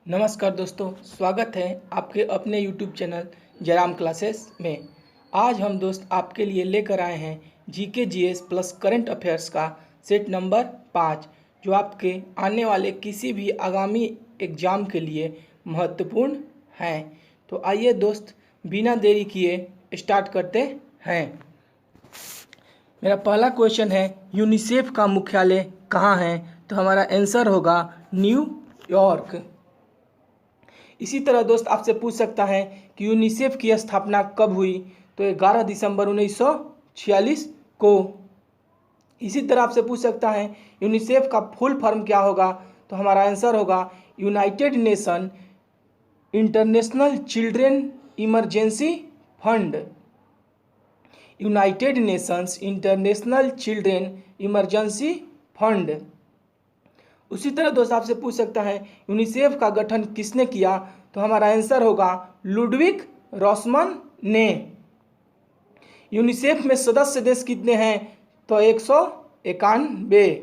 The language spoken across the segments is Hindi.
नमस्कार दोस्तों, स्वागत है आपके अपने YouTube चैनल जयराम क्लासेस में। आज हम दोस्त आपके लिए लेकर आए हैं GK GS plus current affairs का सेट नंबर 5, जो आपके आने वाले किसी भी आगामी एग्ज़ाम के लिए महत्वपूर्ण हैं। तो आइए दोस्त, बिना देरी किए स्टार्ट करते हैं। मेरा पहला क्वेश्चन है, यूनिसेफ का मुख्यालय कहाँ है? तो हमारा आंसर होगा न्यूयॉर्क। इसी तरह दोस्त आपसे पूछ सकता है कि यूनिसेफ की स्थापना कब हुई? तो 11 दिसंबर 1946 को। इसी तरह आपसे पूछ सकता है यूनिसेफ का फुल फॉर्म क्या होगा? तो हमारा आंसर होगा United nation international children emergency fund. United Nations international children emergency fund. उसी तरह दोस्त आपसे पूछ सकता है यूनिसेफ का गठन किसने किया? तो हमारा आंसर होगा लुडविग रॉसमन ने। यूनिसेफ में सदस्य देश कितने हैं? तो 191।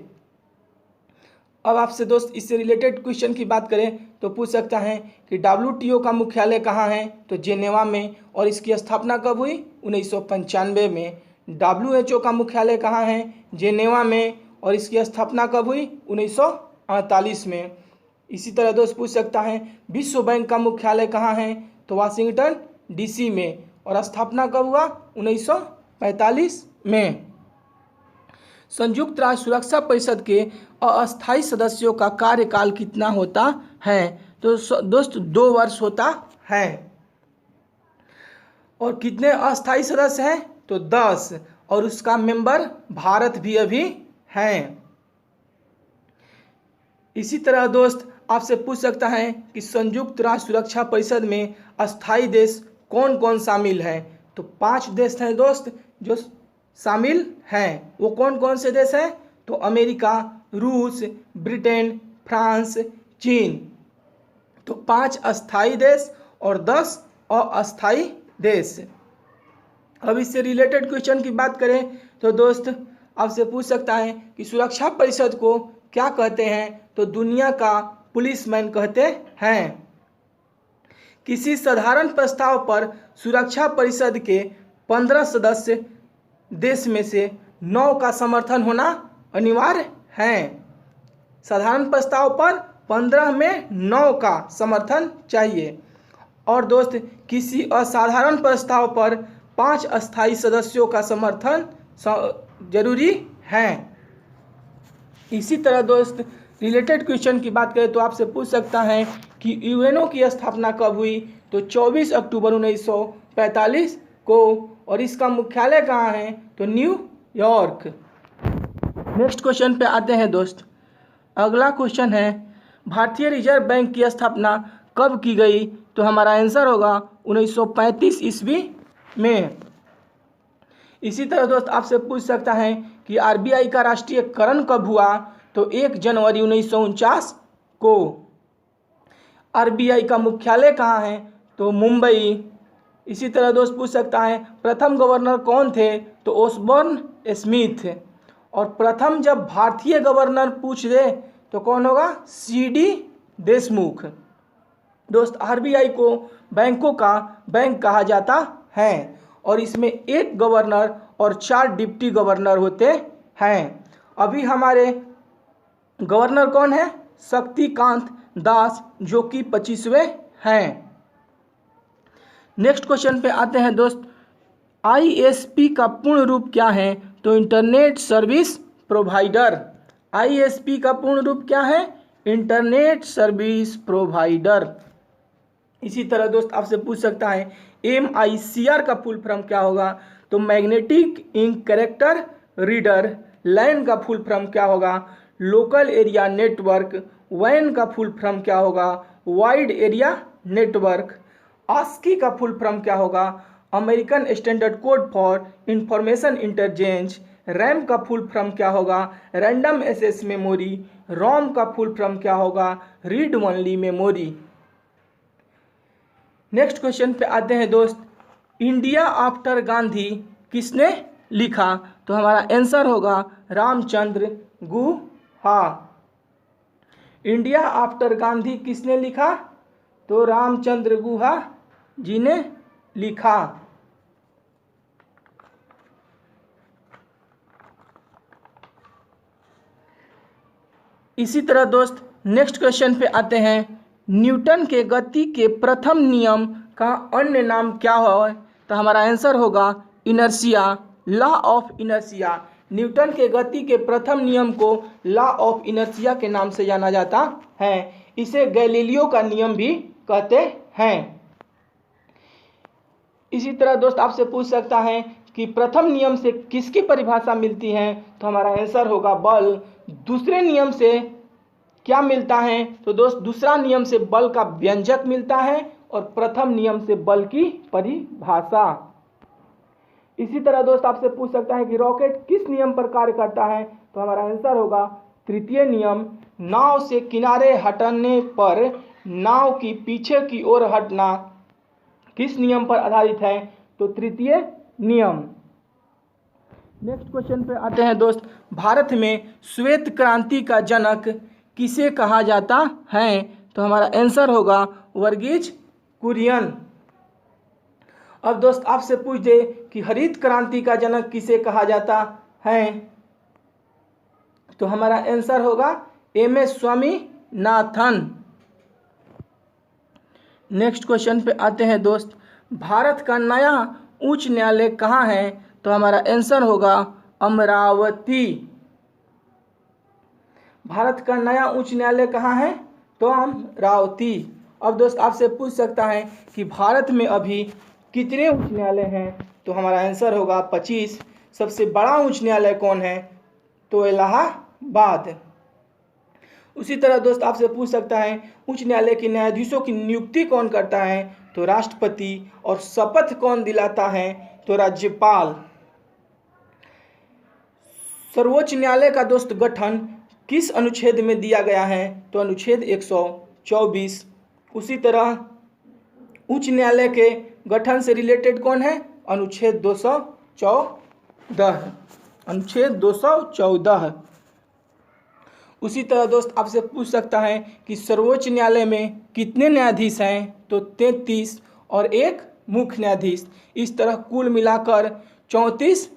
अब आपसे दोस्त इससे रिलेटेड क्वेश्चन की बात करें तो पूछ सकता है कि WTO का मुख्यालय कहाँ है? तो जेनेवा में। और इसकी स्थापना कब हुई? 1995 में। WHO का मुख्यालय कहाँ है? जेनेवा में। और इसकी स्थापना कब हुई? 1948 में। इसी तरह दोस्त पूछ सकता है विश्व बैंक का मुख्यालय कहाँ है? तो वाशिंगटन DC में। और स्थापना कब हुआ? 1945 में। संयुक्त राष्ट्र सुरक्षा परिषद के अस्थायी सदस्यों का कार्यकाल कितना होता है? तो दोस्त 2 वर्ष होता है। और कितने अस्थायी सदस्य हैं? तो 10। और उसका मेंबर भारत भी अभी है। इसी तरह दोस्त आपसे पूछ सकता है कि संयुक्त राष्ट्र सुरक्षा परिषद में अस्थायी देश कौन कौन शामिल है? तो 5 देश हैं दोस्त जो शामिल हैं। वो कौन कौन से देश हैं? तो अमेरिका, रूस, ब्रिटेन, फ्रांस, चीन। तो 5 अस्थायी देश और 10 अस्थायी देश। अब इससे रिलेटेड क्वेश्चन की बात करें तो दोस्त आपसे पूछ सकता है कि सुरक्षा परिषद को क्या कहते हैं? तो दुनिया का पुलिसमैन कहते हैं। किसी साधारण प्रस्ताव पर सुरक्षा परिषद के 15 सदस्य देश में से 9 का समर्थन होना अनिवार्य है। साधारण प्रस्ताव पर 15 में 9 का समर्थन चाहिए। और दोस्त किसी असाधारण प्रस्ताव पर 5 अस्थायी सदस्यों का समर्थन जरूरी है। इसी तरह दोस्त रिलेटेड क्वेश्चन की बात करें तो आपसे पूछ सकता है कि यूएनओ की स्थापना कब हुई? तो 24 अक्टूबर 1945 को। और इसका मुख्यालय कहाँ है? तो न्यूयॉर्क। नेक्स्ट क्वेश्चन पे आते हैं दोस्त। अगला क्वेश्चन है भारतीय रिजर्व बैंक की स्थापना कब की गई? तो हमारा आंसर होगा 1935 ईस्वी में। इसी तरह दोस्त आपसे पूछ सकता है कि RBI का राष्ट्रीयकरण कब हुआ? तो 1 जनवरी 1949 को। RBI का मुख्यालय कहाँ है? तो मुंबई। इसी तरह दोस्त पूछ सकता है प्रथम गवर्नर कौन थे? तो ओसबोर्न स्मिथ। और प्रथम जब भारतीय गवर्नर पूछ दे तो कौन होगा? CD देशमुख। दोस्त RBI को बैंकों का बैंक कहा जाता है। और इसमें 1 गवर्नर और 4 डिप्टी गवर्नर होते हैं। अभी हमारे गवर्नर कौन है? शक्तिकांत दास, जो कि 25वें हैं। नेक्स्ट क्वेश्चन पे आते हैं दोस्त। ISP का पूर्ण रूप क्या है? तो इंटरनेट सर्विस प्रोवाइडर। ISP का पूर्ण रूप क्या है? Internet service provider. इसी तरह दोस्त आपसे पूछ सकता है MICR का फुल फॉर्म क्या होगा? तो magnetic ink character reader. LAN का फुल फॉर्म क्या होगा? Local area network. WAN का फुल फॉर्म क्या होगा? Wide area network. ASCII का फुल फॉर्म क्या होगा? American standard code for information interchange. RAM का फुल फॉर्म क्या होगा? Random access memory. ROM का फुल फॉर्म क्या होगा? Read only memory. Next question पे आते हैं दोस्त। इंडिया आफ्टर गांधी किसने लिखा? तो हमारा आंसर होगा रामचंद्र गुहा। इंडिया आफ्टर गांधी किसने लिखा? तो रामचंद्र गुहा जी ने लिखा। इसी तरह दोस्त नेक्स्ट क्वेश्चन पे आते हैं। न्यूटन के गति के प्रथम नियम का अन्य नाम क्या है? तो हमारा आंसर होगा inertia, law of inertia. Newton के गति के प्रथम नियम को लॉ ऑफ इनर्शिया के नाम से जाना जाता है। इसे गैलीलियो का नियम भी कहते हैं। इसी तरह दोस्त आपसे पूछ सकता है कि प्रथम नियम से किसकी परिभाषा मिलती है? तो हमारा आंसर होगा बल। दूसरे नियम से क्या मिलता है? तो दोस्त दूसरा नियम से बल का व्यंजक मिलता है और प्रथम नियम से बल की परिभाषा। इसी तरह दोस्त आपसे पूछ सकता है कि रॉकेट किस नियम पर कार्य करता है? तो हमारा आंसर होगा तृतीय नियम। नाव से किनारे हटने पर नाव की पीछे की ओर हटना किस नियम पर आधारित है? तो तृतीय नियम। नेक्स्ट क्वेश्चन पे आते हैं दोस्त। भारत में श्वेत क्रांति का जनक किसे कहा जाता है? तो हमारा आंसर होगा वर्गीज कुरियन। अब दोस्त आपसे पूछ दे कि हरित क्रांति का जनक किसे कहा जाता है? तो हमारा आंसर होगा एम.एस. स्वामीनाथन। नेक्स्ट क्वेश्चन पे आते हैं दोस्त। भारत का नया उच्च न्यायालय कहाँ है? तो हमारा आंसर होगा अमरावती। भारत का नया उच्च न्यायालय कहाँ है? तो अमरावती। अब दोस्त आपसे पूछ सकता है कि भारत में अभी कितने उच्च न्यायालय हैं? तो हमारा आंसर होगा 25। सबसे बड़ा उच्च न्यायालय कौन है? तो इलाहाबाद। उसी तरह दोस्त आपसे पूछ सकता है उच्च न्यायालय के न्यायाधीशों की नियुक्ति कौन करता है? तो राष्ट्रपति। और शपथ कौन दिलाता है? तो राज्यपाल। सर्वोच्च न्यायालय का दोस्त गठन किस अनुच्छेद में दिया गया है? तो अनुच्छेद 124। उसी तरह उच्च न्यायालय के गठन से रिलेटेड कौन है? अनुच्छेद 214। अनुच्छेद 214। उसी तरह दोस्त आपसे पूछ सकता है कि सर्वोच्च न्यायालय में कितने न्यायाधीश हैं? तो 33 और एक मुख्य न्यायाधीश। इस तरह कुल मिलाकर 34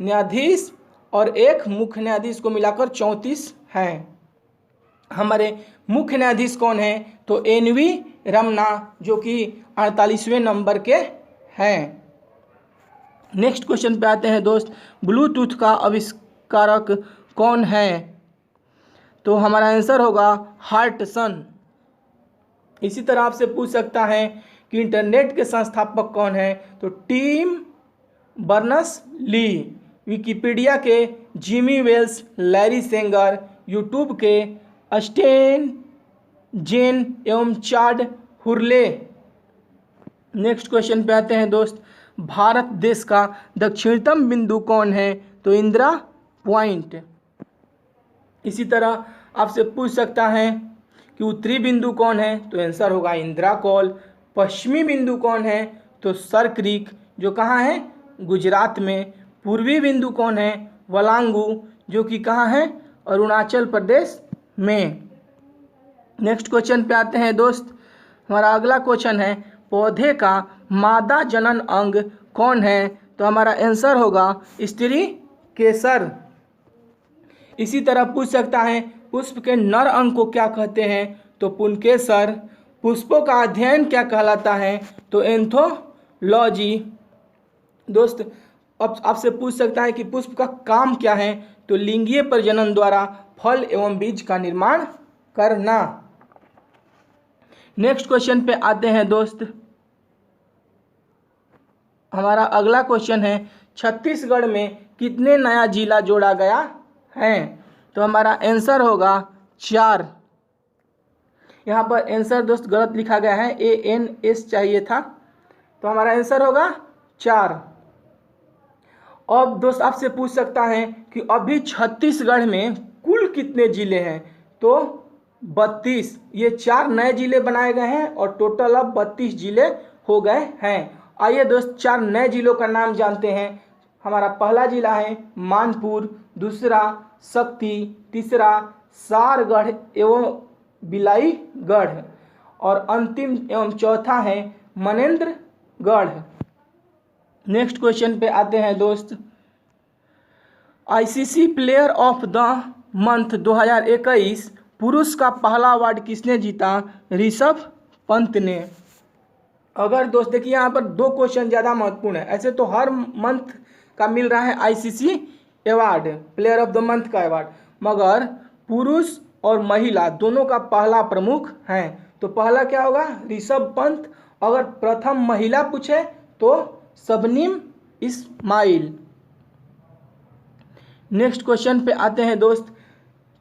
न्यायाधीश और एक मुख्य न्यायाधीश को मिलाकर 34 हैं। हमारे मुख्य न्यायाधीश कौन हैं? तो एन.वी. रमना, जो कि 48वें नंबर के हैं। नेक्स्ट क्वेश्चन पे आते हैं दोस्त। ब्लूटूथ का आविष्कारक कौन है? तो हमारा आंसर होगा हार्टसन। इसी तरह आपसे पूछ सकता है कि इंटरनेट के संस्थापक कौन है? तो टिम बर्नर्स-ली। विकिपीडिया के Jimmy Wales, Larry Sanger, YouTube के स्टेन जेन एवं चाड हुर्ले। नेक्स्ट क्वेश्चन पे आते हैं दोस्त। भारत देश का दक्षिणतम बिंदु कौन है? तो इंदिरा पॉइंट। इसी तरह आपसे पूछ सकता है कि उत्तरी बिंदु कौन है? तो आंसर होगा इंदिरा कॉल। पश्चिमी बिंदु कौन है? तो सर क्रीक, जो कहाँ है? गुजरात में। पूर्वी बिंदु कौन है? वलांगू, जो कि कहाँ है? अरुणाचल प्रदेश में। नेक्स्ट क्वेश्चन पे आते हैं दोस्त। हमारा अगला क्वेश्चन है पौधे का मादा जनन अंग कौन है? तो हमारा आंसर होगा स्त्री केसर। इसी तरह पूछ सकता है पुष्प के नर अंग को क्या कहते हैं? तो पुंकेसर। पुष्पों का अध्ययन क्या कहलाता है? तो एंथोलॉजी। दोस्त अब आपसे पूछ सकता है कि पुष्प का काम क्या है? तो लिंगीय प्रजनन द्वारा फल एवं बीज का निर्माण करना। नेक्स्ट क्वेश्चन पे आते हैं दोस्त। हमारा अगला क्वेश्चन है छत्तीसगढ़ में कितने नया जिला जोड़ा गया है? तो हमारा आंसर होगा 4। यहाँ पर आंसर दोस्त गलत लिखा गया है, ANS चाहिए था। तो हमारा आंसर होगा 4। अब दोस्त आपसे पूछ सकता है कि अभी छत्तीसगढ़ में कुल कितने जिले हैं? तो 32। ये 4 नए जिले बनाए गए हैं और टोटल अब 32 जिले हो गए हैं। आइए दोस्त 4 नए जिलों का नाम जानते हैं। हमारा पहला जिला है मानपुर, दूसरा शक्ति, तीसरा सारगढ़ एवं बिलाईगढ़ और अंतिम एवं चौथा है मनेंद्रगढ़। नेक्स्ट क्वेश्चन पे आते हैं दोस्त। ICC player of the month 2021 पुरुष का पहला अवार्ड किसने जीता? ऋषभ पंत ने। अगर दोस्त देखिए यहाँ पर दो क्वेश्चन ज़्यादा महत्वपूर्ण है। ऐसे तो हर मंथ का मिल रहा है ICC award, player of the month का अवार्ड, मगर पुरुष और महिला दोनों का पहला प्रमुख है। तो पहला क्या होगा? ऋषभ पंत। अगर प्रथम महिला पूछे तो शबनीम इस्माइल। नेक्स्ट क्वेश्चन पे आते हैं दोस्त।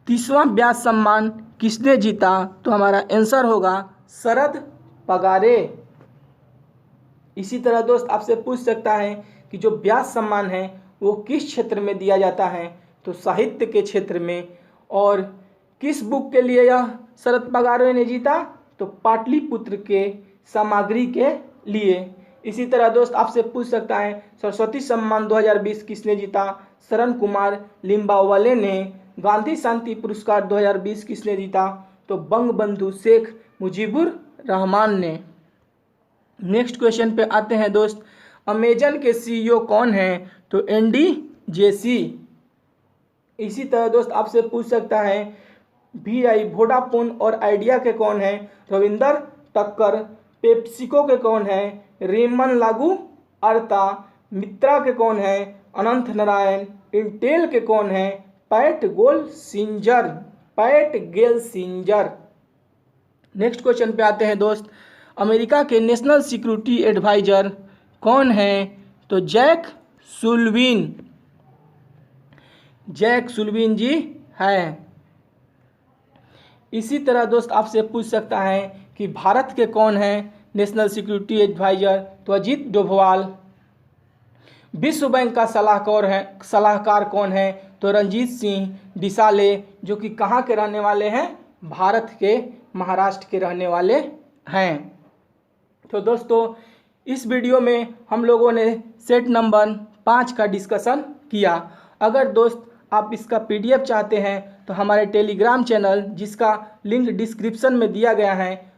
30वां व्यास सम्मान किसने जीता? तो हमारा आंसर होगा शरद पगारे। इसी तरह दोस्त आपसे पूछ सकता है कि जो व्यास सम्मान है वो किस क्षेत्र में दिया जाता है? तो साहित्य के क्षेत्र में। और किस बुक के लिए यह शरद पगारे ने जीता? तो पाटलिपुत्र के सामग्री के लिए। इसी तरह दोस्त आपसे पूछ सकता है सरस्वती सम्मान 2020 किसने जीता? शरण कुमार लिम्बावले ने। गांधी शांति पुरस्कार 2020 किसने जीता? तो बंगबंधु शेख मुजीबुर रहमान ने। नेक्स्ट क्वेश्चन पे आते हैं दोस्त। अमेजन के सीईओ कौन हैं? तो एंडी जेसी। इसी तरह दोस्त आपसे पूछ सकता है VI वोडाफोन और आइडिया के कौन हैं? रविंदर टक्कर। पेप्सिको के कौन हैं? रेमन लागू अर्ता। मित्रा के कौन हैं? अनंत नारायण। इंटेल के कौन हैं? पैट गेल सिंजर। नेक्स्ट क्वेश्चन पे आते हैं दोस्त। अमेरिका के नेशनल सिक्योरिटी एडवाइजर कौन हैं? तो जैक सुल्विन जी हैं। इसी तरह दोस्त आपसे पूछ सकता है कि भारत के कौन हैं नेशनल सिक्योरिटी एडवाइजर? तो अजीत डोभाल। विश्व बैंक का सलाहकार कौन है? तो रंजीत सिंह डिसाले, जो कि कहाँ के रहने वाले हैं? भारत के महाराष्ट्र के रहने वाले हैं। तो दोस्तों इस वीडियो में हम लोगों ने सेट नंबर 5 का डिस्कशन किया। अगर दोस्त आप इसका PDF चाहते हैं तो हमारे टेलीग्राम चैनल, जिसका लिंक डिस्क्रिप्शन में दिया गया है,